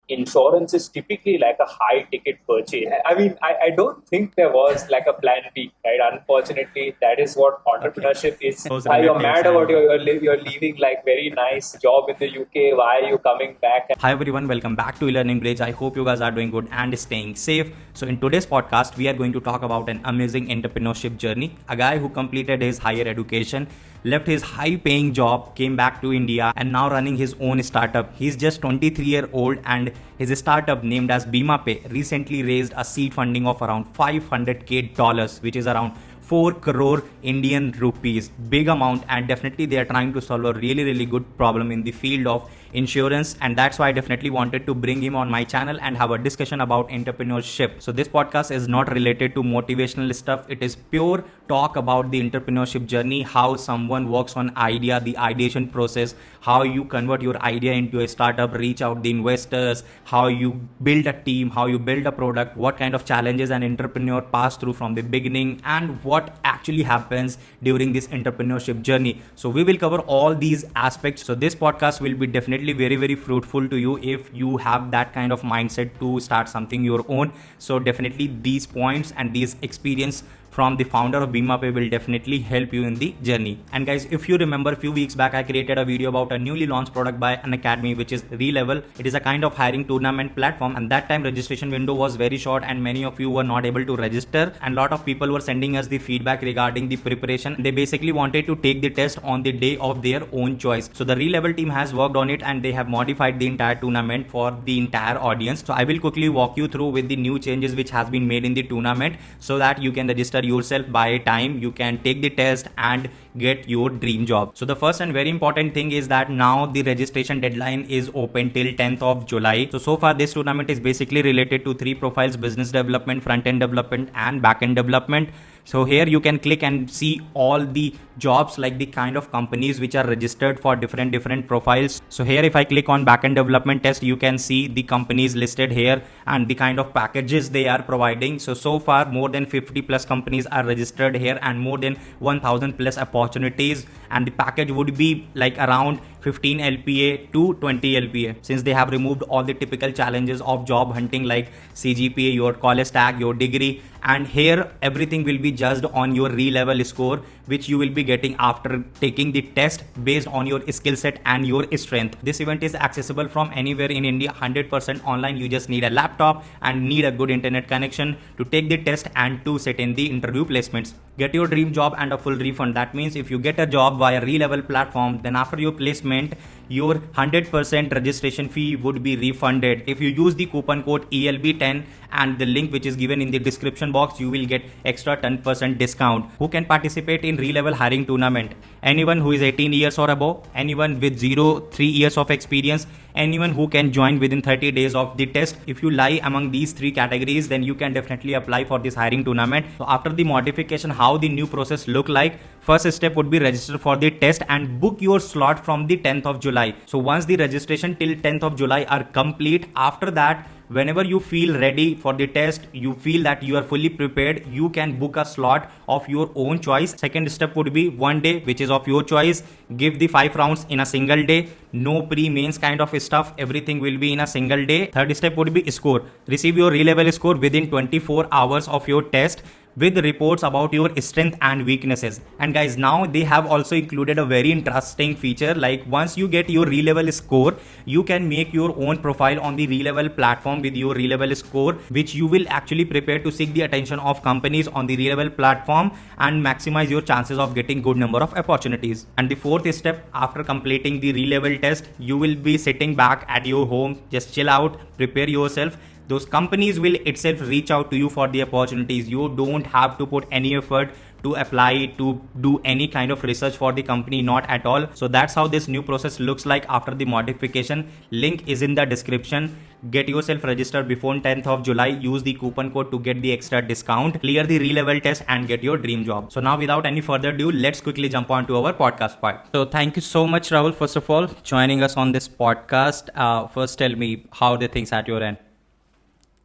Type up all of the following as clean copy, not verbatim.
insurance is typically like a high ticket purchase. I mean, I don't think there was like a plan B, right? Unfortunately, that is what Okay. entrepreneurship is. Close Why you're relatives mad about and you're leaving like very nice job in the UK. Why are you coming back? Hi everyone, welcome back to eLearning Bridge. I hope you guys are doing good and staying safe. So in today's podcast, we are going to talk about an amazing entrepreneurship journey. A guy who completed his higher education, left his high paying job, came back to India and now running his own startup. He's just 23-year-old and his startup named as BimaPay recently raised a seed funding of around $500k, which is around 4 crore Indian rupees. Big amount, and definitely they are trying to solve a really good problem in the field of insurance, and that's why I definitely wanted to bring him on my channel and have a discussion about entrepreneurship. So this podcast is not related to motivational stuff. It is pure talk about the entrepreneurship journey, how someone works on idea, the ideation process, how you convert your idea into a startup, reach out the investors, how you build a team, how you build a product, what kind of challenges an entrepreneur pass through from the beginning, and what actually happens during this entrepreneurship journey. So we will cover all these aspects. So this podcast will be definitely very fruitful to you if you have that kind of mindset to start something your own. So definitely these points and these experience from the founder of BimaPay will definitely help you in the journey. And guys, if you remember a few weeks back, I created a video about a newly launched product by an academy, which is Relevel. It is a kind of hiring tournament platform, and that time registration window was very short and many of you were not able to register, and lot of people were sending us the feedback regarding the preparation. They basically wanted to take the test on the day of their own choice. So the Relevel team has worked on it and they have modified the entire tournament for the entire audience. So I will quickly walk you through with the new changes which has been made in the tournament so that you can register yourself by time, you can take the test and get your dream job. So the first and very important thing is that now the registration deadline is open till 10th of July. So far this tournament is basically related to three profiles: business development, front end development and back end development. So here you can click and see all the jobs, like the kind of companies which are registered for different profiles. So here if I click on backend development test, you can see the companies listed here and the kind of packages they are providing. So far more than 50 plus companies are registered here and more than 1000 plus opportunities, and the package would be like around 15 LPA to 20 LPA, since they have removed all the typical challenges of job hunting like CGPA, your college tag, your degree, and here everything will be judged on your Relevel score, which you will be getting after taking the test based on your skill set and your strength. This event is accessible from anywhere in India, 100% online. You just need a laptop and need a good internet connection to take the test and to sit in the interview placements. Get your dream job and a full refund. That means if you get a job via Relevel platform, then after your placement, your 100% registration fee would be refunded. If you use the coupon code ELB10 and the link which is given in the description box, you will get extra 10% discount. Who can participate in Relevel hiring tournament? Anyone who is 18 years or above, anyone with 3 years of experience, anyone who can join within 30 days of the test. If you lie among these three categories, then you can definitely apply for this hiring tournament. So after the modification, how the new process look like? First step would be register for the test and book your slot from the 10th of July. So once the registration till 10th of July are complete, after that, whenever you feel ready for the test, you feel that you are fully prepared, you can book a slot of your own choice. Second step would be one day, which is of your choice. Give the 5 rounds in a single day. No pre-mains kind of stuff. Everything will be in a single day. Third step would be score. Receive your Relevel score within 24 hours of your test, with reports about your strength and weaknesses. And guys, now they have also included a very interesting feature, like once you get your Relevel score, you can make your own profile on the Relevel platform with your Relevel score, which you will actually prepare to seek the attention of companies on the Relevel platform and maximize your chances of getting good number of opportunities. And the fourth step, after completing the Relevel test, you will be sitting back at your home, just chill out, prepare yourself. Those companies will itself reach out to you for the opportunities. You don't have to put any effort to apply, to do any kind of research for the company, not at all. So that's how this new process looks like after the modification. Link is in the description. Get yourself registered before 10th of July. Use the coupon code to get the extra discount. Clear the Relevel test and get your dream job. So now without any further ado, let's quickly jump on to our podcast part. So thank you so much, Rahul, first of all, joining us on this podcast. First tell me how the things at your end.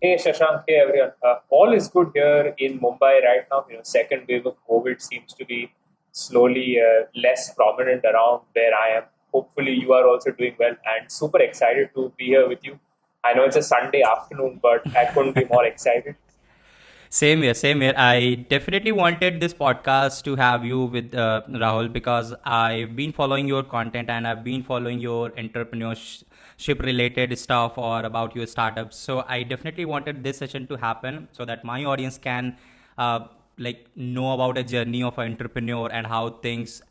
Hey Shashank, hey everyone. All is good here in Mumbai right now. Second wave of COVID seems to be slowly less prominent around where I am. Hopefully, you are also doing well and super excited to be here with you. I know it's a Sunday afternoon, but I couldn't be more excited. Same here, same here. I definitely wanted this podcast to have you with Rahul because I've been following your content and I've been following your entrepreneurship related stuff or about your startups. So I definitely wanted this session to happen so that my audience can like know about a journey of an entrepreneur and how things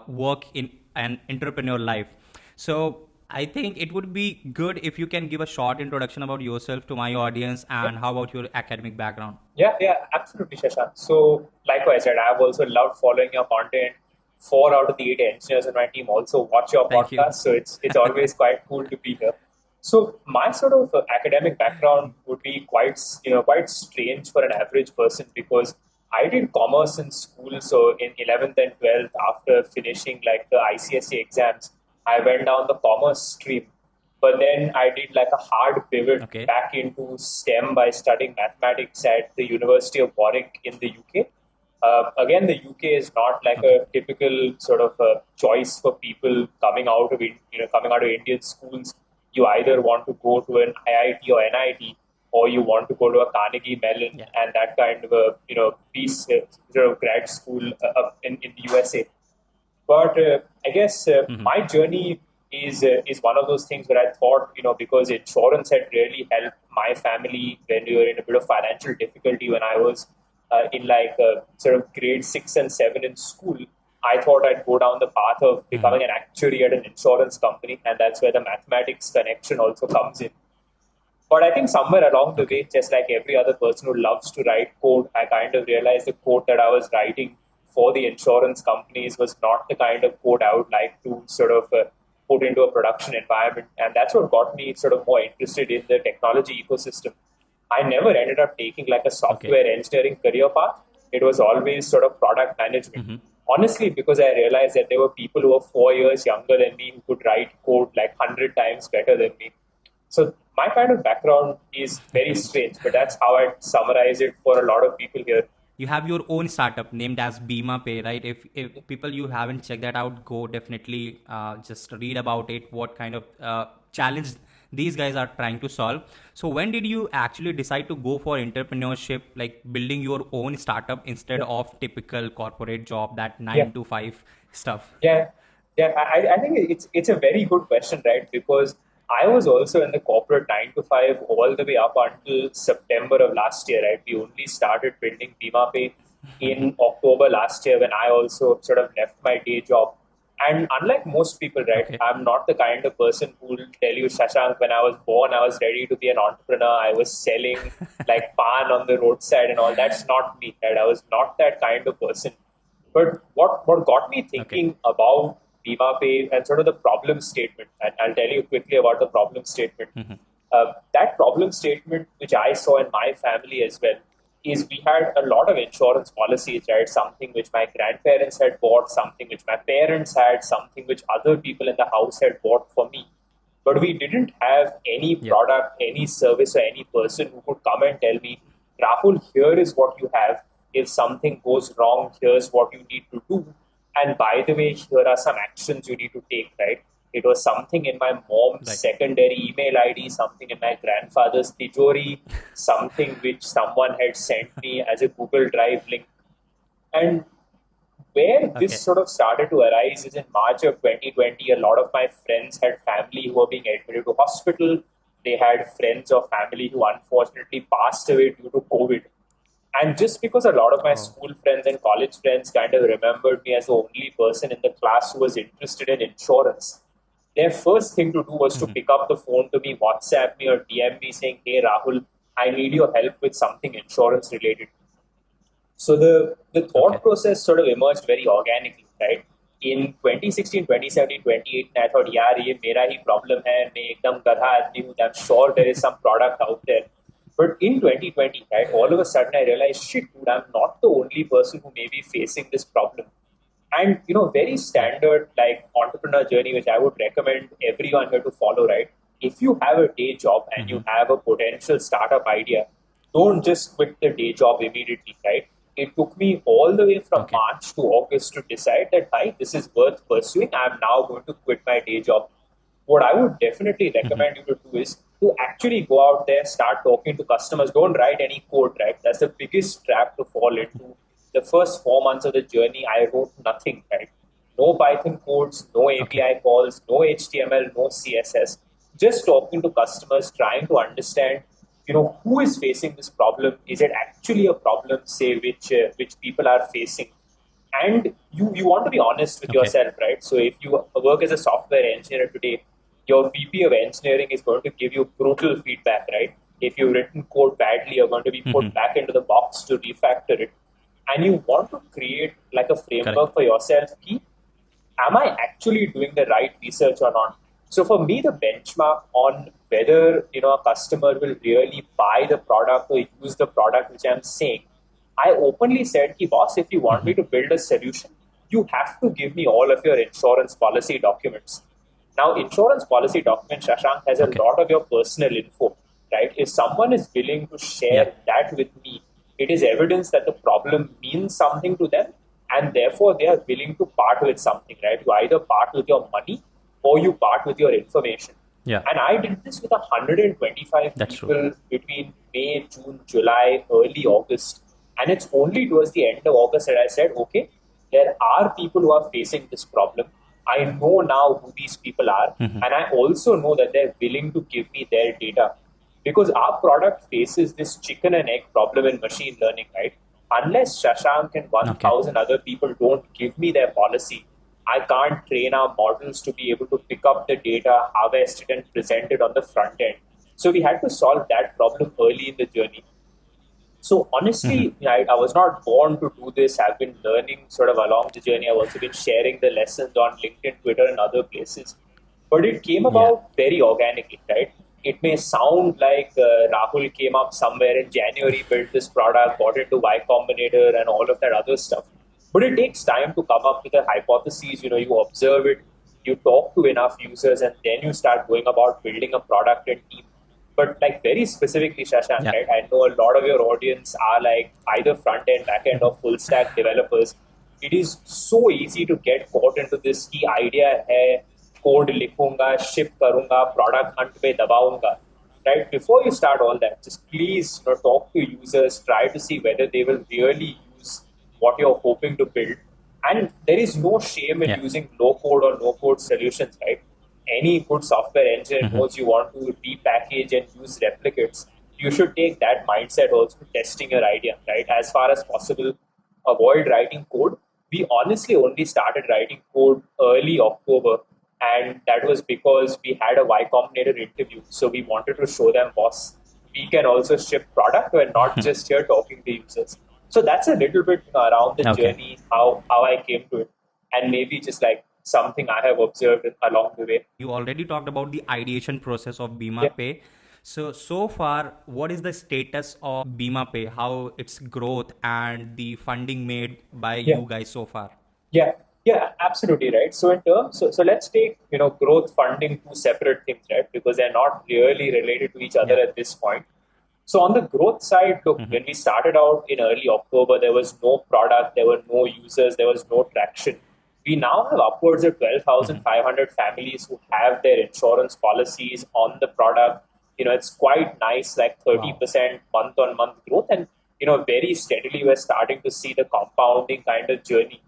work in an entrepreneur life. So I think it would be good if you can give a short introduction about yourself to my audience and how about your academic background. Yeah, absolutely, Shashank. So, like I said, I've also loved following your content. 4 out of the 8 engineers in my team also watch your Thank you. podcast, so it's always quite cool to be here. So, my sort of academic background would be quite strange for an average person because I did commerce in school. So, in 11th and 12th, after finishing like the ICSE exams, I went down the commerce stream, but then I did like a hard pivot Okay. back into STEM by studying mathematics at the University of Warwick in the UK. Again, the UK is not like Okay. a typical sort of choice for people coming out of Indian schools. You either want to go to an IIT or NIT, or you want to go to a Carnegie Mellon Yeah. and that kind of a piece sort of grad school in the USA. But I guess my journey is one of those things where I thought, because insurance had really helped my family when we were in a bit of financial difficulty when I was in like sort of grade 6 and 7 in school. I thought I'd go down the path of becoming an actuary at an insurance company, and that's where the mathematics connection also comes in. But I think somewhere along the way, just like every other person who loves to write code, I kind of realized the code that I was writing for the insurance companies was not the kind of code I would like to sort of put into a production environment. And that's what got me sort of more interested in the technology ecosystem. I never ended up taking like a software engineering career path. It was always sort of product management. Honestly, because I realized that there were people who were 4 years younger than me who could write code like 100 times better than me. So my kind of background is very strange, but that's how I'd summarize it for a lot of people here. You have your own startup named as Bima Pay, right? If people you haven't checked that out, go definitely just read about it. What kind of challenge these guys are trying to solve. So when did you actually decide to go for entrepreneurship, like building your own startup instead of typical corporate job, that Yeah. 9 to 5 stuff? Yeah, I think it's a very good question, right? Because I was also in the corporate 9 to 5 all the way up until September of last year, right? We only started building Bima Pay in October last year when I also sort of left my day job. And unlike most people, right, Okay. I'm not the kind of person who will tell you, Shashank, when I was born, I was ready to be an entrepreneur. I was selling like pan on the roadside and all. That's not me, right? I was not that kind of person. But what got me thinking about Bima Pay and sort of the problem statement, and I'll tell you quickly about the problem statement. That problem statement, which I saw in my family as well, is we had a lot of insurance policies, right? Something which my grandparents had bought, something which my parents had, something which other people in the house had bought for me. But we didn't have any Yeah. product, any service, or any person who could come and tell me, Rahul, here is what you have. If something goes wrong, here's what you need to do. And by the way, here are some actions you need to take, right? It was something in my mom's Right. secondary email ID, something in my grandfather's tijori, something which someone had sent me as a Google Drive link. And where this Okay. sort of started to arise is in March of 2020. A lot of my friends had family who were being admitted to hospital. They had friends or family who unfortunately passed away due to COVID. And just because a lot of my Oh. school friends and college friends kind of remembered me as the only person in the class who was interested in insurance, their first thing to do was to pick up the phone to me, WhatsApp me, or DM me saying, Hey Rahul, I need your help with something insurance related. So the thought Okay. process sort of emerged very organically, right? In 2016, 2017, 2018, I thought, yaar, ye mera hi problem hai, main ekdam gadha aadmi hu, I'm sure there is some product out there. But in 2020, right, all of a sudden I realized, shit, dude, I'm not the only person who may be facing this problem. And, very standard like entrepreneur journey, which I would recommend everyone here to follow, right? If you have a day job and you have a potential startup idea, don't just quit the day job immediately, right? It took me all the way from Okay. March to August to decide that, hi, this is worth pursuing. I'm now going to quit my day job. What I would definitely recommend you to do is to actually go out there, start talking to customers. Don't write any code, right? That's the biggest trap to fall into. The first 4 months of the journey, I wrote nothing, right? No Python codes, no Okay. API calls, no HTML, no CSS. Just talking to customers, trying to understand, who is facing this problem. Is it actually a problem, say, which people are facing? And you want to be honest with Okay. yourself, right? So if you work as a software engineer today, your VP of engineering is going to give you brutal feedback, right? If you've written code badly, you're going to be put Mhm. back into the box to refactor it. And you want to create like a Correct. framework for yourself. Am I actually doing the right research or not? So for me, the benchmark on whether a customer will really buy the product or use the product which I'm saying, I openly said, "Ki boss, if you want me Mhm. to build a solution, you have to give me all of your insurance policy documents." Now, insurance policy document, Shashank, has a Okay. lot of your personal info, right? If someone is willing to Yeah. share that with me, it is evidence that the problem means something to them, and therefore they are willing to part with something, right? You either part with your money or you part with your information. Yeah. And I did this with 125 That's true. people between May, June, July, early August. And it's only towards the end of August that I said, okay, there are people who are facing this problem. I know now who these people are. Mhm. And I also know that they're willing to give me their data. Because our product faces this chicken and egg problem in machine learning, right? Unless Shashank and Okay. 1,000 other people don't give me their policy, I can't train our models to be able to pick up the data, harvest it, and present it on the front end. So we had to solve that problem early in the journey. So Mhm. honestly, I was not born to do this. I've been learning sort of along the journey. I've also been sharing the lessons on LinkedIn, Twitter, and other places. But it came Yeah. about very organically, right? It may sound like Rahul came up somewhere in January, built this product, got into Y Combinator, and all of that other stuff. But it takes time to come up with a hypothesis. You observe it, you talk to enough users, and then you start going about building a product and team. But like very specifically, Shashank, Yeah. right? I know a lot of your audience are like either front end, back end, or full stack developers. It is so easy to get caught into this key idea hai code likhunga, ship karunga, product hunt pe dabaunga. Right? Before you start all that, just please talk to users, try to see whether they will really use what you're hoping to build. And there is no shame in Yeah. using low code or no code solutions, right? Any good software engineer Mhm. knows you want to repackage and use replicates. You should take that mindset also to testing your idea, right? As far as possible, avoid writing code. We honestly only started writing code early October, and that was because we had a Y Combinator interview. So we wanted to show them, boss, we can also ship product. We're not just here talking to users. So that's a little bit around the Okay. journey, how I came to it, and maybe just like something I have observed along the way. You already talked about the ideation process of Yeah. Bima Pay. So far, what is the status of Bima Pay? How its growth and the funding made by Yeah. you guys so far? Yeah, yeah, absolutely right. So in terms, so let's take growth funding, two separate things, right? Because they're not really related to each other Yeah. at this point. So on the growth side, look, Mhm. when we started out in early October, there was no product, there were no users, there was no traction. We now have upwards of Mhm. 12,500 families who have their insurance policies on the product. It's quite nice, like Wow. 30% month on month growth. And, very steadily, we're starting to see the compounding kind of journey.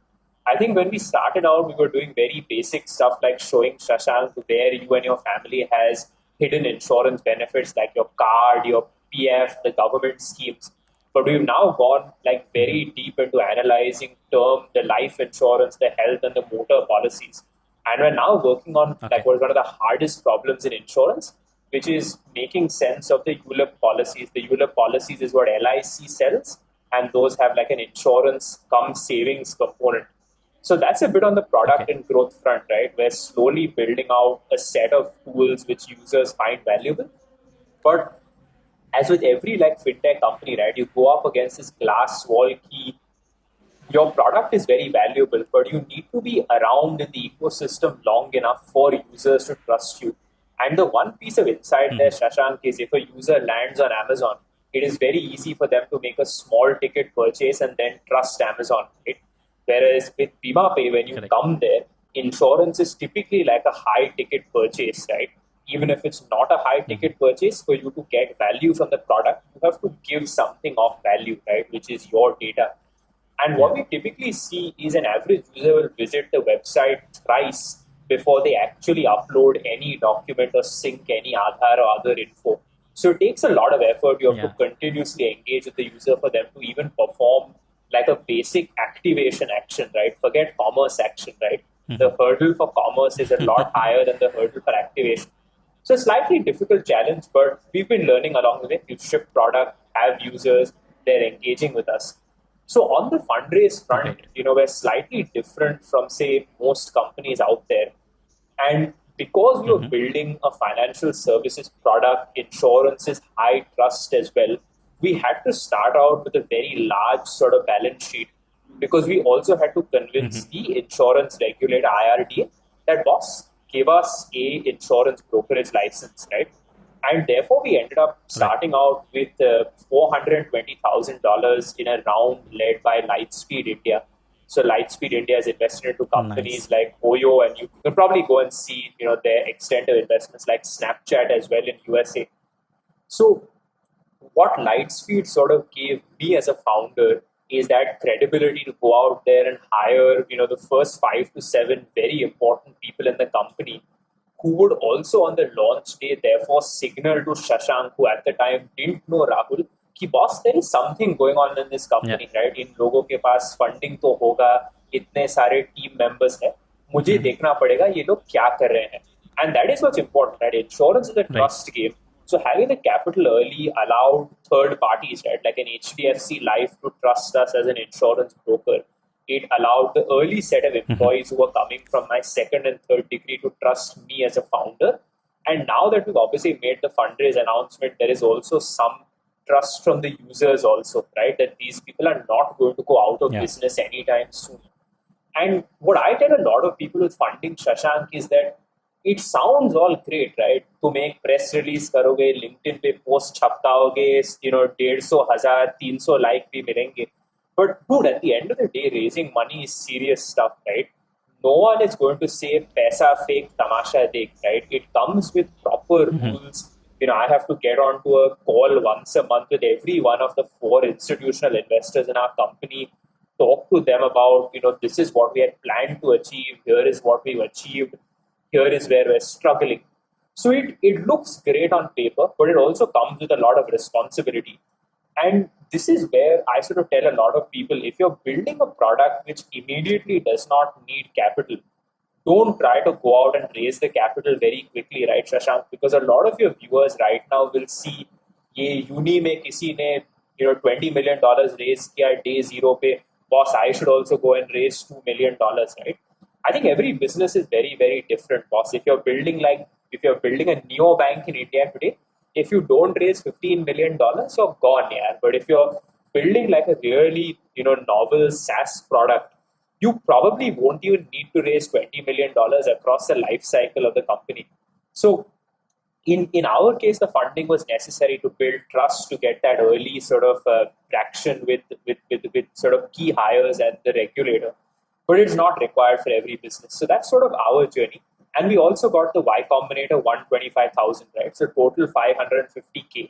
I think when we started out, we were doing very basic stuff like showing Shashank where you and your family has hidden insurance benefits like your card, your PF, the government schemes. But we've now gone like Mhm. very deep into analyzing term, the life insurance, the health, and the motor policies. And we're now working on like Okay. what is one of the hardest problems in insurance, which is making sense of the ULIP policies. The ULIP policies is what LIC sells, and those have like an insurance come savings component. So that's a bit on the Okay. product and growth front, right? We're slowly building out a set of tools which users find valuable. But as with every like fintech company, right, you go up against this glass wall key. Your product is very valuable, but you need to be around in the ecosystem long enough for users to trust you. And the one piece of insight there, Mhm. Shashank, is if a user lands on Amazon, it is very easy for them to make a small ticket purchase and then trust Amazon. Right? Whereas with Bima Pay, when you Correct. come there, insurance is typically like a high ticket purchase, right? even if it's not a high ticket purchase, for you to get value from the product, you have to give something of value, right? Which is your data. And what we typically see is an average user will visit the website thrice before they actually upload any document or sync any Aadhaar or other info. So it takes a lot of effort. You have to continuously engage with the user for them to even perform like a basic activation action, right? Forget commerce action, right? The hurdle for commerce is a lot higher than the hurdle for activation. So a slightly difficult challenge, but we've been learning along the way. We've shipped product, have users, they're engaging with us. So on the fundraise front, Great. we're slightly different from, say, most companies out there. And because we were building a financial services product, insurance is high trust as well. We had to start out with a very large sort of balance sheet because we also had to convince the insurance regulator IRDA that boss gave us a insurance brokerage license, right? And therefore, we ended up starting out with $420,000 in a round led by Lightspeed India. So Lightspeed India has invested into companies like Oyo, and you can probably go and see their extent of investments like Snapchat as well in USA. So what Lightspeed sort of gave me as a founder is that credibility to go out there and hire the first 5 to 7 very important people in the company who would also on the launch day therefore signal to Shashank, who at the time didn't know Rahul, कि boss, there is something going on in this company, right? इन लोगों के पास funding तो होगा, इतने सारे team members हैं, मुझे देखना पड़ेगा ये लोग क्या कर रहे हैं. And that is what's important, right? Insurance is a trust game. So having the capital early allowed third parties, right, like an HDFC Life to trust us as an insurance broker. It allowed the early set of employees who were coming from my second and third degree to trust me as a founder. And now that we've obviously made the fundraise announcement, there is also some trust from the users also, right? That these people are not going to go out of business anytime soon. And what I tell a lot of people with funding, Shashank, is that it sounds all great, right? To make press release करोगे, LinkedIn पे post छपकाओगे, 150,000, 300 like भी मिलेंगे. But dude, at the end of the day, raising money is serious stuff, right? No one is going to say paisa fake, tamasha dekh, right? It comes with proper rules. I have to get onto a call once a month with every one of the 4 institutional investors in our company, talk to them about, this is what we had planned to achieve, here is what we've achieved, here is where we're struggling. So it looks great on paper, but it also comes with a lot of responsibility. And this is where I sort of tell a lot of people, if you're building a product which immediately does not need capital, don't try to go out and raise the capital very quickly, right, Shashank? Because a lot of your viewers right now will see, ये uni में किसी ने $20 million raise किया day zero पे, boss, I should also go and raise $2 million, right? I think every business is very, very different, boss. If you're building a neobank in India today, if you don't raise $15 million, you're gone, yeah. But if you're building like a really, novel SaaS product, you probably won't even need to raise $20 million across the life cycle of the company. So in our case, the funding was necessary to build trust, to get that early sort of traction with sort of key hires and the regulator. But it's not required for every business. So that's sort of our journey. And we also got the Y Combinator 125,000, right? So total 550K.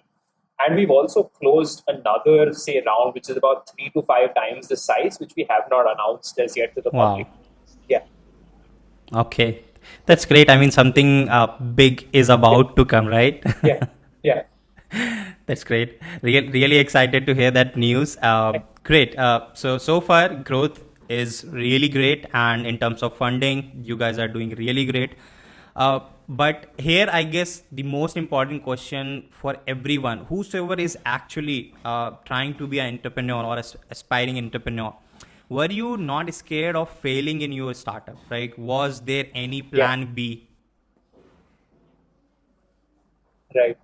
And we've also closed another, say, round, which is about 3 to 5 times the size, which we have not announced as yet to the public. Yeah. Okay. That's great. I mean, something big is about to come, right? Yeah. That's great. Really excited to hear that news. Great. So far, growth is really great. And in terms of funding, you guys are doing really great. But here, I guess the most important question for everyone, whosoever is actually trying to be an entrepreneur or aspiring entrepreneur, were you not scared of failing in your startup? Right? Was there any plan B? Right.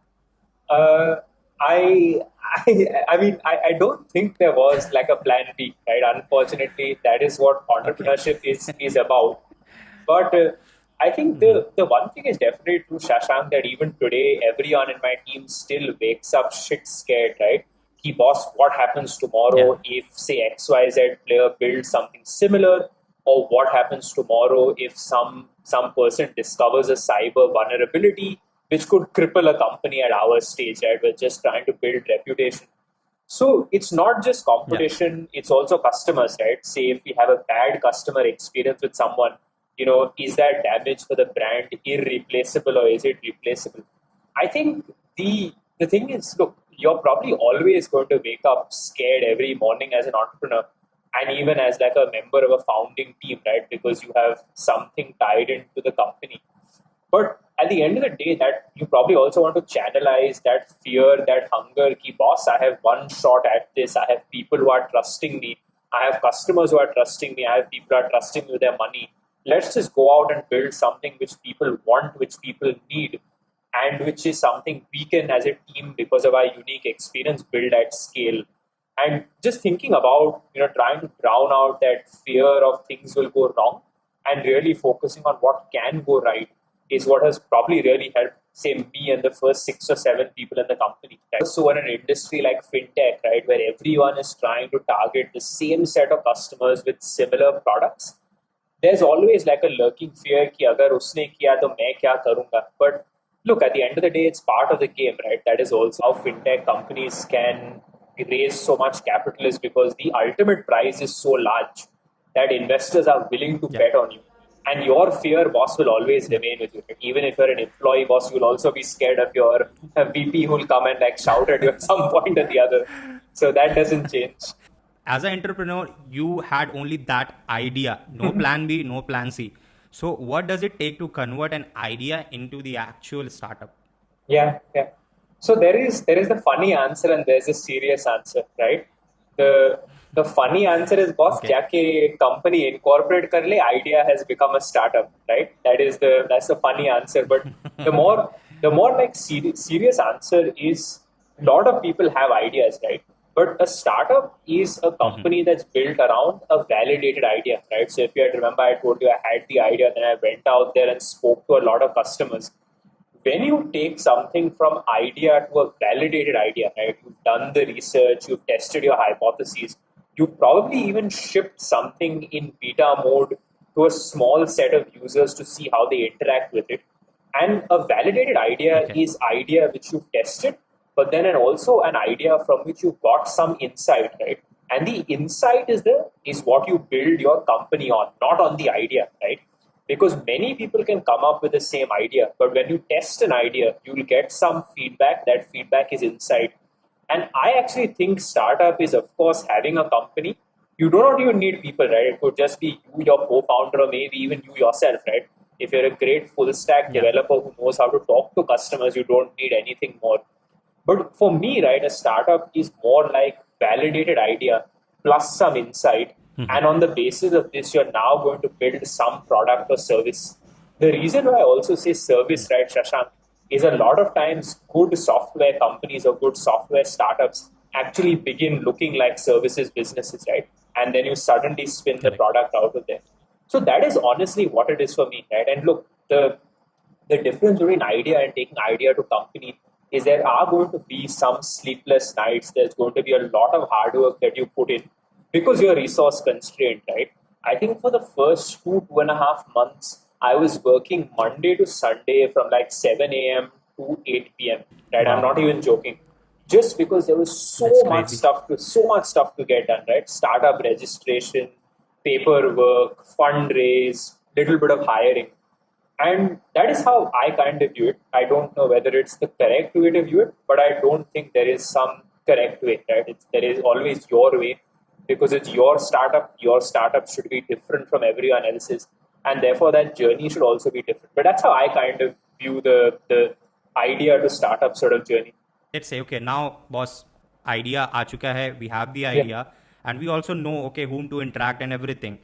I mean, I don't think there was like a plan B, right? Unfortunately, that is what entrepreneurship is about. But I think the one thing is definitely true, Shashank, that even today, everyone in my team still wakes up shit scared, right? Ki boss, what happens tomorrow if, say, XYZ player builds something similar? Or what happens tomorrow if some person discovers a cyber vulnerability? which could cripple a company at our stage, right? We're just trying to build reputation. So it's not just Yeah. competition, it's also customers, right? Say if we have a bad customer experience with someone, is that damage for the brand irreplaceable or is it replaceable? I think the thing is, look, you're probably always going to wake up scared every morning as an entrepreneur and even as like a member of a founding team, right? Because you have something tied into the company. But at the end of the day, that you probably also want to channelize that fear, that hunger. Ki boss, I have one shot at this. I have people who are trusting me. I have customers who are trusting me. I have people who are trusting me with their money. Let's just go out and build something which people want, which people need, and which is something we can, as a team, because of our unique experience, build at scale. And just thinking about, trying to drown out that fear of things will go wrong and really focusing on what can go right is what has probably really helped, say, me and the first 6 or 7 people in the company. Right? So in an industry like fintech, right, where everyone is trying to target the same set of customers with similar products, there's always like a lurking fear कि अगर उसने किया तो मैं क्या करूँगा. But look, at the end of the day, it's part of the game, right? That is also how fintech companies can raise so much capital is because the ultimate prize is so large that investors are willing to Yeah. bet on you. And your fear, boss, will always remain with you. Even if you're an employee, boss, you'll also be scared of your VP who will come and like shout at you at some point or the other. So that doesn't change. As an entrepreneur, you had only that idea, no plan B, no plan C. So what does it take to convert an idea into the actual startup? Yeah, yeah. So there is the funny answer and there's a serious answer, right? The funny answer is, boss, Okay. जाके company incorporate कर ले, idea has become a startup, right? That's the funny answer. But the more like serious answer is, a lot of people have ideas, right? But a startup is a company that's built around a validated idea, right? So if you had remember, I told you I had the idea, then I went out there and spoke to a lot of customers. When you take something from idea to a validated idea, right? You've done the research, you've tested your hypotheses, you've probably even shipped something in beta mode to a small set of users to see how they interact with it. And a validated idea Okay. is idea which you've tested, but then and also an idea from which you got some insight, right? And the insight is what you build your company on, not on the idea, right? Because many people can come up with the same idea, but when you test an idea, you will get some feedback. That feedback is insight. And I actually think startup is, of course, having a company. You do not even need people, right? It could just be you, your co-founder, or maybe even you yourself, right? If you're a great full stack Yeah. developer who knows how to talk to customers, you don't need anything more. But for me, right, a startup is more like validated idea plus some insight. And on the basis of this, you're now going to build some product or service. The reason why I also say service, right, Shashank, is a lot of times good software companies or good software startups actually begin looking like services businesses, right? And then you suddenly spin the Correct. product out of there. So that is honestly what it is for me, right? And look, the difference between idea and taking idea to company is there are going to be some sleepless nights. There's going to be a lot of hard work that you put in because you're resource constrained, right? I think for the first 2.5 months, I was working Monday to Sunday from like 7 a.m. to 8 p.m. Right? I'm Wow. not even joking. Just because there was That's crazy. so much stuff to get done, right? Startup registration, paperwork, fundraise, little bit of hiring. And that is how I kind of view it. I don't know whether it's the correct way to view it, but I don't think there is some correct way, right? There is always your way because it's your startup. Your startup should be different from everyone else's. And therefore, that journey should also be different. But that's how I kind of view the idea to startup sort of journey. Let's say, okay, now boss, idea aa chuka hai, we have the Yeah. idea, and we also know, okay, whom to interact and everything.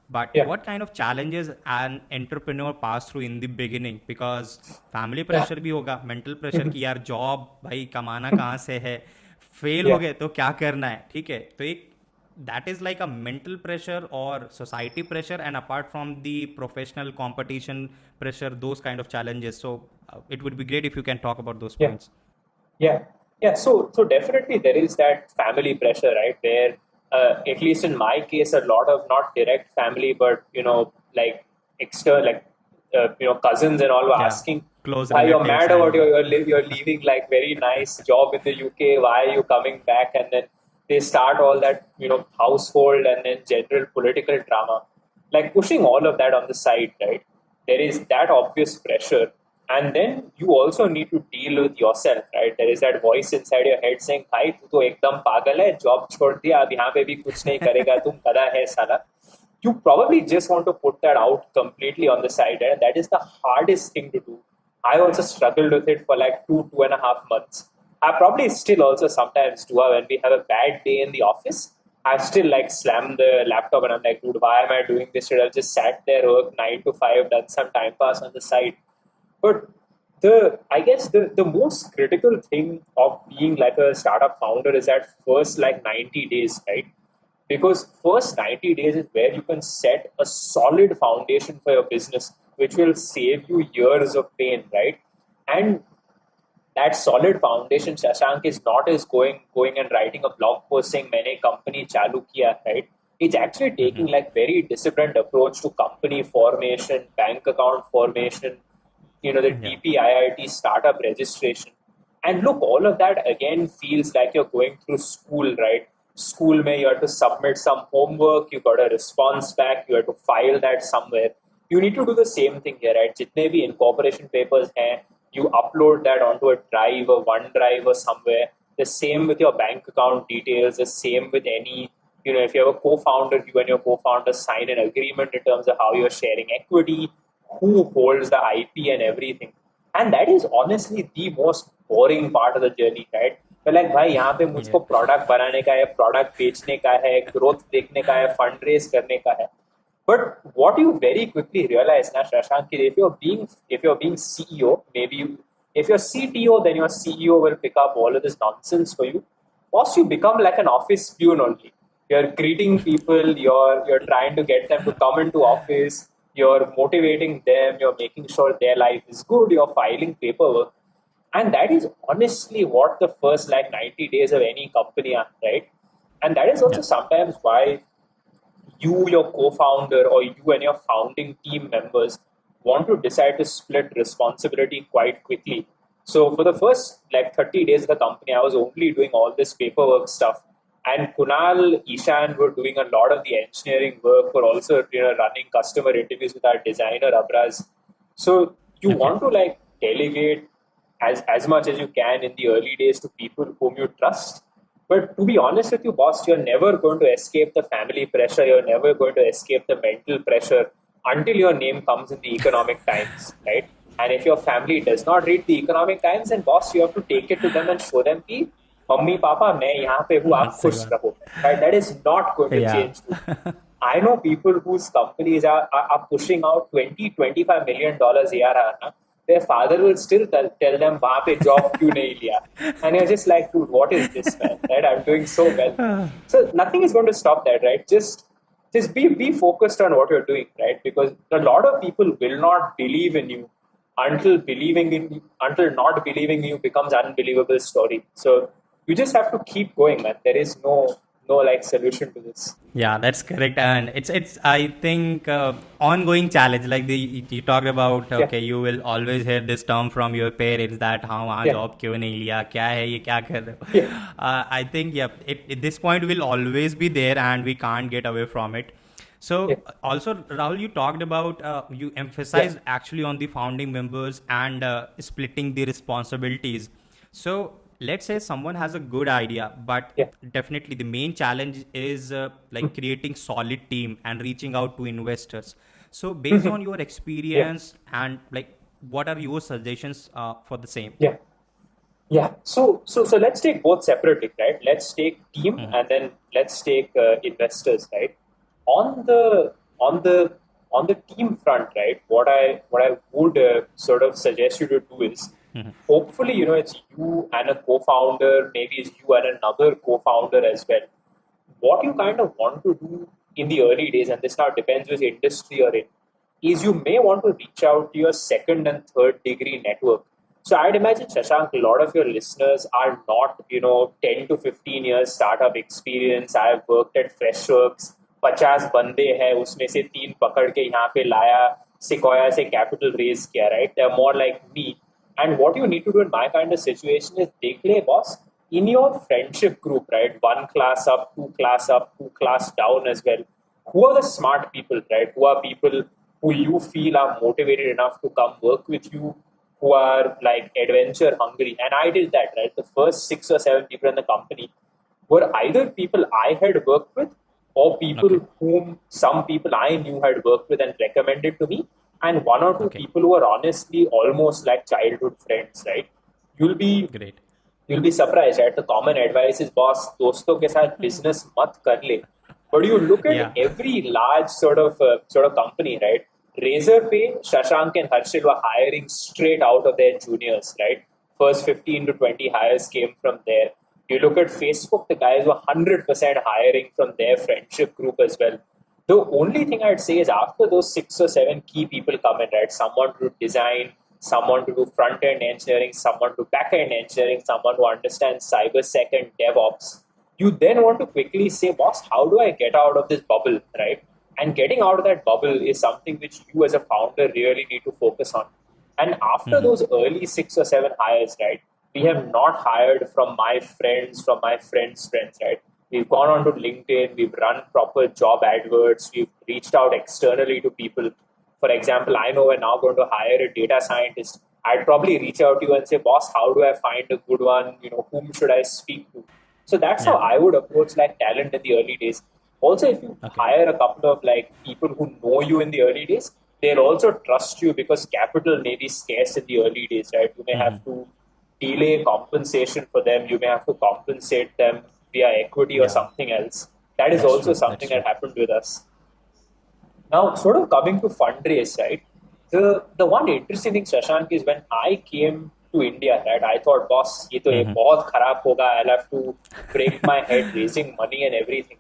But Yeah. what kind of challenges an entrepreneur pass through in the beginning? Because family pressure भी होगा, mental pressure कि यार job भाई कमाना कहाँ से है, fail हो Yeah. गए तो क्या करना है, ठीक है? तो एक that is like a mental pressure or society pressure, and apart from the professional competition pressure, those kind of challenges. So it would be great if you can talk about those Yeah. points. Yeah, yeah. So definitely there is that family pressure, right? Where at least in my case, a lot of not direct family, but like external, like cousins and all were Yeah. asking, close Why you're relatives mad about and you're leaving like very nice job in the UK. Why are you coming back? And then they start all that household and then general political drama, like pushing all of that on the side, right? There is that obvious pressure, and then you also need to deal with yourself, right? There is that voice inside your head saying, "भाई तू तो एकदम पागल है, job छोड़ दिया, अब यहाँ पे भी कुछ नहीं करेगा, तुम गधा है साला." You probably just want to put that out completely on the side, and that is the hardest thing to do. I also struggled with it for like 2.5 months. I probably still also sometimes do when we have a bad day in the office. I still like slam the laptop and I'm like, dude, why am I doing this shit? I've just sat there, worked 9 to 5, done some time pass on the side. But I guess the most critical thing of being like a startup founder is that first like 90 days, right? Because first 90 days is where you can set a solid foundation for your business, which will save you years of pain, right? And that solid foundation, Shashank, is not as going and writing a blog post saying मैंने company चालू किया, right? It's actually taking like very disciplined approach to company formation, bank account formation, the yeah. DPIIT startup registration. And look, all of that again feels like you're going through school, right? School mein you have to submit some homework, you got a response back, you have to file that somewhere. You need to do the same thing here, right? Jitne bhi incorporation papers hain, you upload that onto a drive or OneDrive or somewhere. The same with your bank account details, the same with any, if you have a co-founder, you and your co-founder sign an agreement in terms of how you're sharing equity, who holds the IP and everything. And that is honestly the most boring part of the journey, right? But like, भाई यहाँ पे मुझको Yeah. Product बनाने का है, product बेचने का है, ग्रोथ देखने का है, फंड रेज करने का है. But what you very quickly realize, na Shashank, if you're being CEO, if you're CTO, then your CEO will pick up all of this nonsense for you. Once you become like an office peon only, you're greeting people, you're trying to get them to come into office, you're motivating them, you're making sure their life is good, you're filing paperwork. And that is honestly what the first like 90 days of any company are, right? And that is also Yeah. sometimes why you, your co-founder, or you and your founding team members want to decide to split responsibility quite quickly. So for the first like 30 days of the company, I was only doing all this paperwork stuff. And Kunal, Ishan were doing a lot of the engineering work, were also running customer interviews with our designer Abraz. So you Okay. want to like delegate as much as you can in the early days to people whom you trust. But to be honest with you, boss, you're never going to escape the family pressure. You're never going to escape the mental pressure until your name comes in the economic times, right? And if your family does not read the economic times, then boss, you have to take it to them and show them कि mummy papa मैं यहाँ पे हूँ आप सही खुश बात. रहो, right? That is not going to Yeah. change. I know people whose companies are pushing out $20-25 million ARR. Na? Their father will still tell them, वहाँ पे job क्यों नहीं लिया? And you're just like, dude, what is this, man? Right? I'm doing so well. So nothing is going to stop that, right? Just be focused on what you're doing, right? Because a lot of people will not believe in you until not believing in you becomes an unbelievable story. So you just have to keep going, man. There is no like solution to this. Yeah, that's correct, and it's I think ongoing challenge. Like you talked about, Yeah, okay, you will always hear this term from your parents that हाँ वहाँ yeah, job क्यों नहीं लिया, क्या है ये, क्या कर रहे yeah, हो. I think yeah, at this point will always be there, and we can't get away from it. So yeah, also Rahul, you talked about you yeah, emphasized actually on the founding members and splitting the responsibilities. So let's say someone has a good idea, but yeah. definitely the main challenge is like creating solid team and reaching out to investors. So based on your Yeah, experience and like what are your suggestions for the same? yeah, yeah. So let's take both separately, right? Let's take team Mhm. and then let's take investors, right? On the on the on the team front, right? What I would sort of suggest you to do is hopefully it's you and a co-founder, maybe it's you and another co-founder as well. What you kind of want to do in the early days, and this now depends which industry you're in, is you may want to reach out to your second and third degree network. So I'd imagine, Shashank, a lot of your listeners are not, 10 to 15 years startup experience. I've worked at Freshworks, 50 बंदे हैं उसमें से 3 पकड़ के यहाँ पे लाया, Sequoia say capital raise kiya, right? They're more like me. And what you need to do in my kind of situation is dekh le, boss, in your friendship group, right? One class up, two class down as well. Who are the smart people, right? Who are people who you feel are motivated enough to come work with you, who are like adventure hungry. And I did that, right? The first 6 or 7 people in the company were either people I had worked with or Okay. people whom some people I knew had worked with and recommended to me, and one or two Okay. people who are honestly almost like childhood friends, right? You'll be Great. you'll be surprised, right? The common advice is, boss, दोस्तों के साथ business मत कर ले. But you look at Yeah. every large sort of company, right? Razorpay, Shashank and Harshil were hiring straight out of their juniors, right? First 15 to 20 hires came from there. You look at Facebook, the guys were 100% hiring from their friendship group as well. The only thing I'd say is after those 6 or 7 key people come in, right? Someone to design, someone to do front end engineering, someone to back end engineering, someone who understands cybersec and DevOps. You then want to quickly say, boss, how do I get out of this bubble, right? And getting out of that bubble is something which you as a founder really need to focus on. And after Mm-hmm. those early 6 or 7 hires, right, we have not hired from my friends' friends, right? We've gone on to LinkedIn, we've run proper job adverts, we've reached out externally to people. For example, I know we're now going to hire a data scientist. I'd probably reach out to you and say, boss, how do I find a good one? Whom should I speak to? So that's how Yeah. I would approach like talent in the early days. Also, if you Okay. hire a couple of like people who know you in the early days, they'll also trust you because capital may be scarce in the early days, right? You may Mm-hmm. have to delay compensation for them. You may have to compensate them via equity or Yeah. something else. That is That's also true. That's something true. that happened with us. Now, sort of coming to fundraise, right? The one interesting thing, Shashank, is when I came to India, right? I thought, boss, ये तो एक Mm-hmm. बहुत खराब होगा. I'll have to break my head raising money and everything.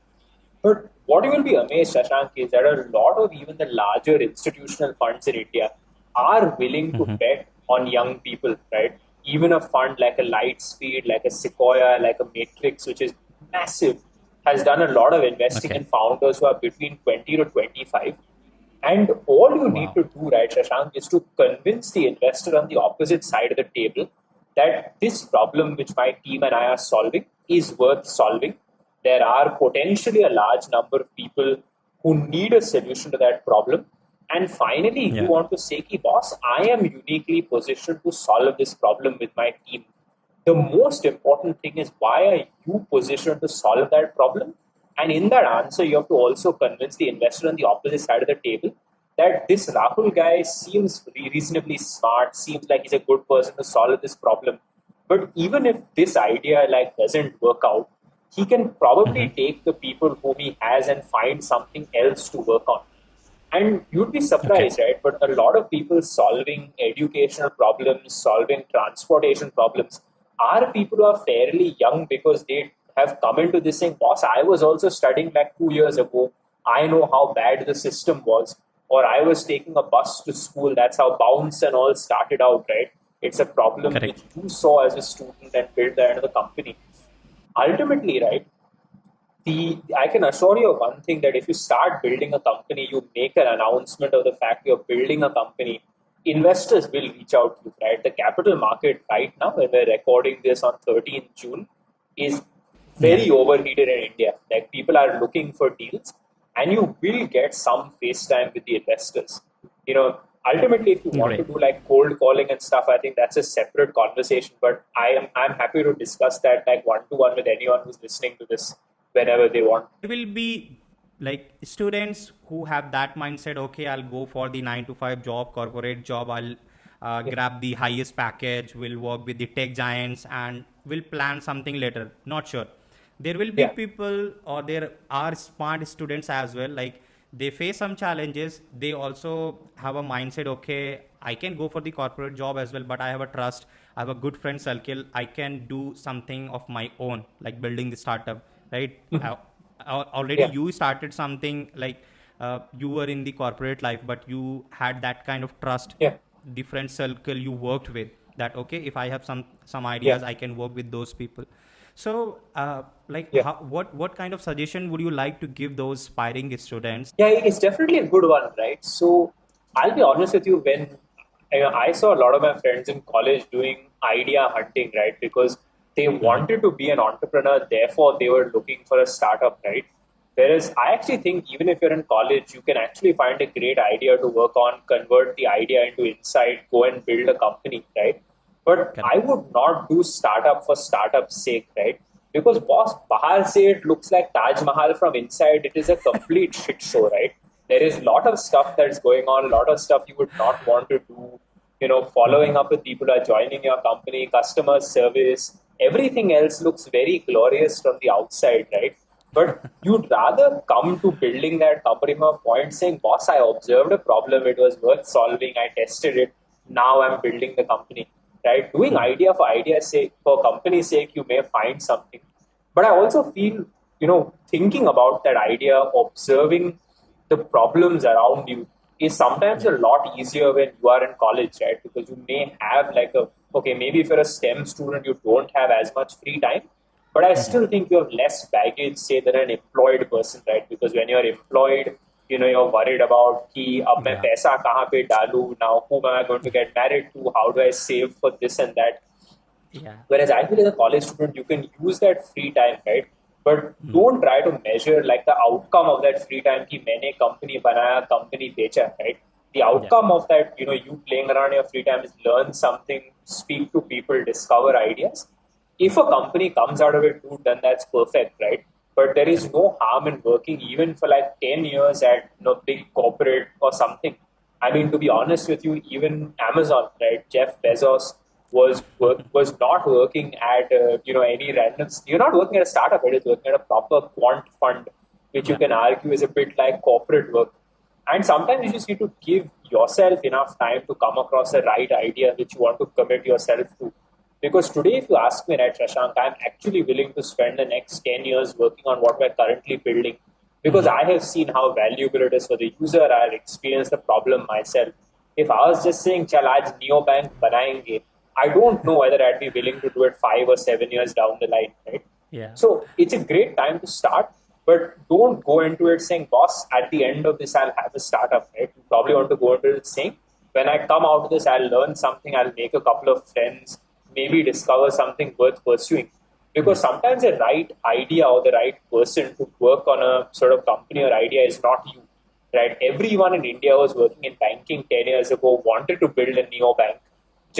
But what you will be amazed, Shashank, is that a lot of even the larger institutional funds in India are willing to Mm-hmm. bet on young people, right? Even a fund like a Lightspeed, like a Sequoia, like a Matrix, which is massive, has done a lot of investing Okay. in founders who are between 20 to 25. And all you need Wow. to do, right, Shashank, is to convince the investor on the opposite side of the table that this problem which my team and I are solving is worth solving. There are potentially a large number of people who need a solution to that problem. And finally, you Yeah. want to say, ki, boss, I am uniquely positioned to solve this problem with my team. The most important thing is, why are you positioned to solve that problem? And in that answer, you have to also convince the investor on the opposite side of the table that this Rahul guy seems reasonably smart, seems like he's a good person to solve this problem. But even if this idea like doesn't work out, he can probably Mm-hmm. take the people whom he has and find something else to work on. And you'd be Okay. surprised, right? But a lot of people solving educational problems, solving transportation problems are people who are fairly young because they have come into this saying, boss, I was also studying like 2 years ago. I know how bad the system was. Or I was taking a bus to school. That's how Bounce and all started out, right? It's a problem which Correct. you saw as a student and built that into the company. Ultimately, right? I can assure you of one thing, that if you start building a company, you make an announcement of the fact you're building a company, investors will reach out to you, right? The capital market right now, when we're recording this on 13th June, is Yeah. very overheated in India. Like people are looking for deals, and you will get some face time with the investors. Ultimately, if you want to Great. do like cold calling and stuff, I think that's a separate conversation. But I'm happy to discuss that like one to one with anyone who's listening to this whenever they want. There will be like students who have that mindset. Okay, I'll go for the 9 to 5 job, corporate job. I'll Yeah, grab the highest package, will work with the tech giants, and will plan something later. Not sure. There will be yeah, people, or there are smart students as well. Like they face some challenges. They also have a mindset. Okay, I can go for the corporate job as well, but I have a trust. I have a good friend circle. I can do something of my own, like building the startup, right? Already yeah, you started something, like you were in the corporate life, but you had that kind of trust, yeah, different circle you worked with, that okay, if I have some yeah, ideas, I can work with those people. So like yeah. what kind of suggestion would you like to give those aspiring students? Yeah, it's definitely a good one, right? So I'll be honest with you, when I saw a lot of my friends in college doing idea hunting, right? Because they Mm-hmm. wanted to be an entrepreneur, therefore they were looking for a startup, right? Whereas I actually think even if you're in college, you can actually find a great idea to work on, convert the idea into insight, go and build a company, right? But Correct. I would not do startup for startup's sake, right? Because boss, Bahar say it looks like Taj Mahal from inside. It is a complete shit show, right? There is a lot of stuff that's going on, a lot of stuff you would not want to do. Mm-hmm. Following up with people who are joining your company, customer service, everything else looks very glorious from the outside, right? But you'd rather come to building that company from a point saying, boss, I observed a problem, it was worth solving, I tested it, now I'm building the company. Right? Doing Mm-hmm. idea for idea's sake, for company's sake, you may find something. But I also feel, thinking about that idea, observing the problems around you is sometimes Yeah. a lot easier when you are in college, right? Because you may have okay, maybe if you're a STEM student, you don't have as much free time, but I Mm-hmm. still think you have less baggage, say, than an employed person, right? Because when you're employed, you're worried about कि अब मैं Yeah. पैसा कहाँ पे डालूँ, now whom am I going to get married to, how do I save for this and that. Yeah. Whereas I feel as a college student, you can use that free time, right? But Mm-hmm. don't try to measure like the outcome of that free time कि मैंने company बनाया, company बेचा, right? The Yeah. outcome of that, you playing around your free time is learn something, speak to people, discover ideas. If a company comes out of it, dude, then that's perfect, right? But there is Correct. no harm in working even for like 10 years at big corporate or something. I mean, to be honest with you, even Amazon, right? Jeff Bezos was not working at any random. You're not working at a startup. It is working at a proper quant fund, which you Yeah. can argue is a bit like corporate work. And sometimes you just need to give yourself enough time to come across the right idea which you want to commit yourself to. Because today, if you ask me, right, Shashank, I'm actually willing to spend the next 10 years working on what we're currently building because Mm-hmm. I have seen how valuable it is for the user. I've experienced the problem myself. If I was just saying, chal, aaj neobank banayenge, I don't know whether I'd be willing to do it 5 or 7 years down the line, right? Yeah. So it's a great time to start, but don't go into it saying, boss, at the end of this, I'll have a startup, right? You probably want to go into it saying, when I come out of this, I'll learn something, I'll make a couple of friends, maybe discover something worth pursuing. Because Yeah. sometimes the right idea or the right person to work on a sort of company or idea is not you, right? Everyone in India was working in banking 10 years ago, wanted to build a neobank. Yeah.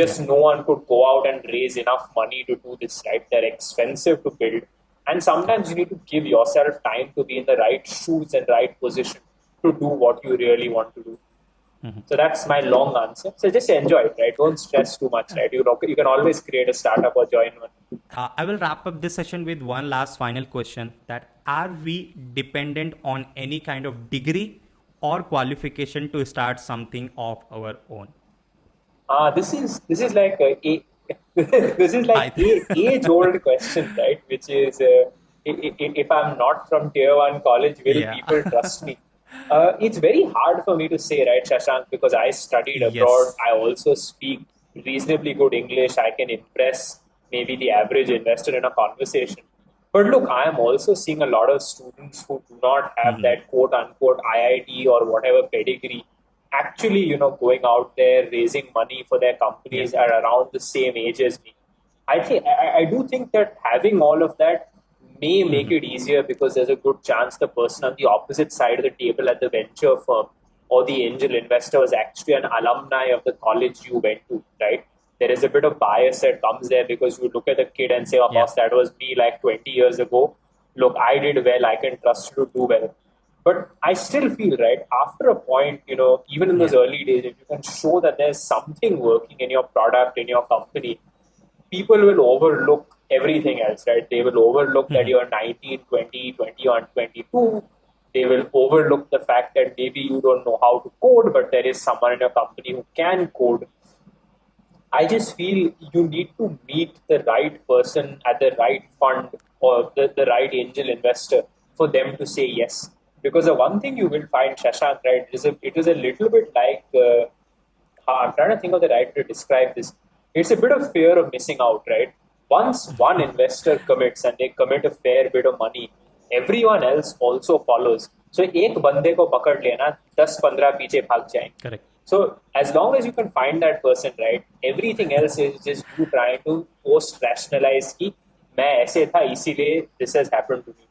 Just no one could go out and raise enough money to do this, right? They're expensive to build. And Correct. sometimes you need to give yourself time to be in the right shoes and right position to do what you really want to do. So that's my long answer. So just enjoy it, right? Don't stress too much, right? You can always create a startup or join one. I will wrap up this session with one last final question: that are we dependent on any kind of degree or qualification to start something of our own? This is like this is like I think. a age old question, right? Which is if I'm not from tier one college, will Yeah. people trust me? It's very hard for me to say, right, Shashank, because I studied abroad. Yes. I also speak reasonably good English. I can impress maybe the average investor in a conversation. But look, I am also seeing a lot of students who do not have Mm-hmm. that quote unquote IIT or whatever pedigree actually, going out there raising money for their Yeah. companies at around the same age as me. I do think that having all of that may make Mm-hmm. it easier because there's a good chance the person on the opposite side of the table at the venture firm or the angel investor was actually an alumni of the college you went to, right? There is a bit of bias that comes there because you look at the kid and say, oh, Yeah. boss, that was me like 20 years ago. Look, I did well. I can trust you to do well. But I still feel, right, after a point, even in those Yeah. early days, if you can show that there's something working in your product, in your company, people will overlook everything else, right? They will overlook that Mm-hmm. you're 19, 20, 21, 22. They will overlook the fact that maybe you don't know how to code, but there is someone in your company who can code. I just feel you need to meet the right person at the right fund or the right angel investor for them to say yes. Because the one thing you will find, Shashank, right, it is a little bit like, I'm trying to think of the right way to describe this. It's a bit of fear of missing out, right? Once one investor commits and they commit a fair bit of money, everyone else also follows. So एक बंदे को पकड़ लेना 10-15 पीछे भाग जाएंगे. Correct. So as long as you can find that person, right, everything else is just you trying to post rationalize कि मैं ऐसे था इसीलिए this has happened to me.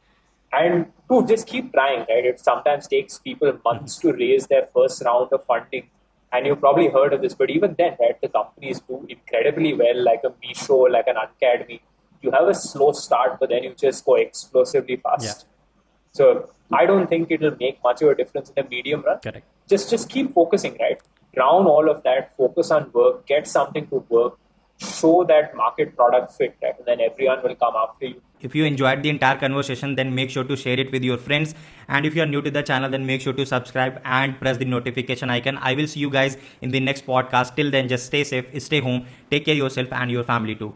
And to just keep trying, right? It sometimes takes people months to raise their first round of funding. And you've probably heard of this, but even then, right, the companies do incredibly well, like a Meesho, like an Uncademy. You have a slow start, but then you just go explosively fast. Yeah. So I don't think it'll make much of a difference in the medium run. Correct. Just keep focusing, right? Drown all of that, focus on work, get something to work, show that market product fit, right? And then everyone will come after you. If you enjoyed the entire conversation, then make sure to share it with your friends. And if you are new to the channel, then make sure to subscribe and press the notification icon. I will see you guys in the next podcast. Till then, just stay safe, stay home, take care of yourself and your family too.